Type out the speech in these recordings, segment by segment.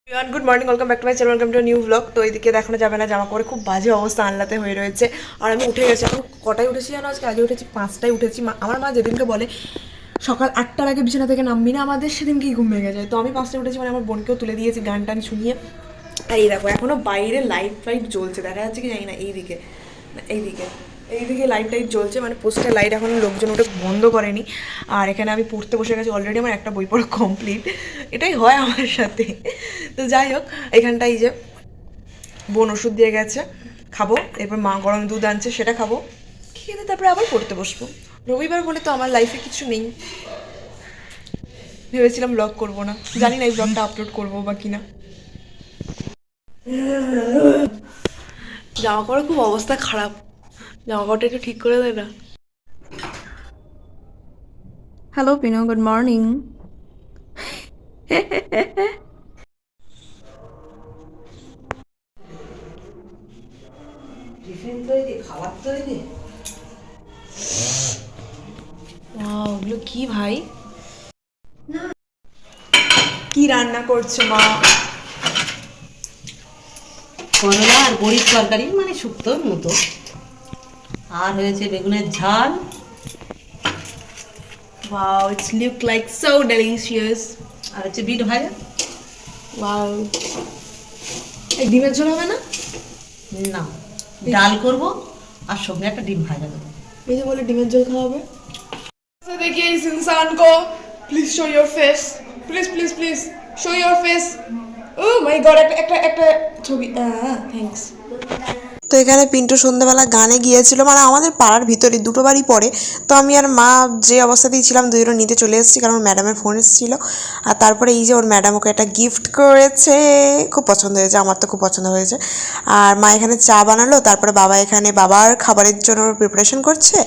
Good morning, welcome back to my channel, welcome to new blog. তো এইদিকে দেখানো যাবে না, জামা কাপড়ে খুব বাজে অবস্থা আনলাতে হয়ে রয়েছে। আর আমি উঠে গেছি, এখন কটায় উঠেছি জানো? আজকে উঠেছি 5টায় উঠেছি। আমার মা যেদিনকে বলে সকাল 8টার আগে বিছানা থেকে নামবি না, আমাদের সেদিনকেই ঘুম ভেঙে যায়। তো আমি 5টায় উঠেছি, মানে আমার বোনকেও তুলে দিয়েছি গান টান শুনিয়ে। আর এই দেখো এখনও বাইরে লাইট ফাইট জ্বলছে, দেখা যাচ্ছে কি জানি না। এইদিকে এইদিকে লাইট টাইট জ্বলছে, মানে পোস্টের লাইট এখন লোকজন ওটা বন্ধ করেনি। আর এখানে আমি পড়তে বসে গেছি, অলরেডি আমার একটা বই পড়া কমপ্লিট। এটাই হয় আমার সাথে। তো যাই হোক, এখানটাই যে বোন ওষুধ দিয়ে গেছে, খাবো। এরপর মা গরম দুধ আনছে, সেটা খাবো। খেয়ে তারপরে আবার পড়তে বসবো। রবিবার বলে তো আমার লাইফে কিছু নেই। ভেবেছিলাম ব্লগ করবো না, জানি না এই ব্লগটা আপলোড করবো বা কিনা। জামা কাপড়ের খুব অবস্থা খারাপ, জামা কাপড়টা একটু ঠিক করে দেয় না। Hello Pino, good morning. Tiffin তৈরি, খাবার তৈরি। ওগুলো কি ভাই? কি রান্না করছো মা? করলা আর বড়ির তরকারি, মানে শুক্তোর মতো। আর হয়েছে বেগুনের ঝাল। Wow, it's look like so delicious. আর হচ্ছে বিট ভাজা। Wow. এই ডিমের ঝোল হবে না? না, ডাল করব আর সঙ্গে একটা ডিম ভাজা দেবো। এই যে বলে ডিমের ঝোল খাওয়াবে। देखिए इस इंसान को, please show your face, please please please show your face. Oh my God, একটা ছবি। থ্যাঙ্কস। তো এখানে পিন্টু সন্ধ্যাবেলা গানে গিয়েছিল, মানে আমাদের পাড়ার ভিতরে দুটো বাড়ি পড়ে। তো আমি আর মা যে অবস্থাতেই ছিলাম দুজনে নিতে চলে এসেছি, কারণ ম্যাডামের ফোন এসেছিল। আর তারপরে এই যে ওর ম্যাডাম ওকে একটা গিফট করেছে, খুব পছন্দ হয়েছে, আমার তো খুব পছন্দ হয়েছে। আর মা এখানে চা বানালো, তারপরে বাবা এখানে বাবার খাবারের জন্য প্রিপারেশন করছে।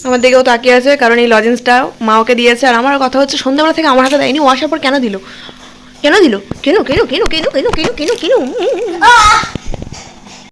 আমার দিকেও তাকিয়ে আছে, কারণ এই লজেন্সটা মা ওকে দিয়েছে। আর আমার কথা হচ্ছে সন্ধ্যাবেলা থেকে আমার হাতে দেয়নি, ও আসার পর কেন দিল? কেন দিল? কেন কেন কেন কেন কেন কেন কেন কেন?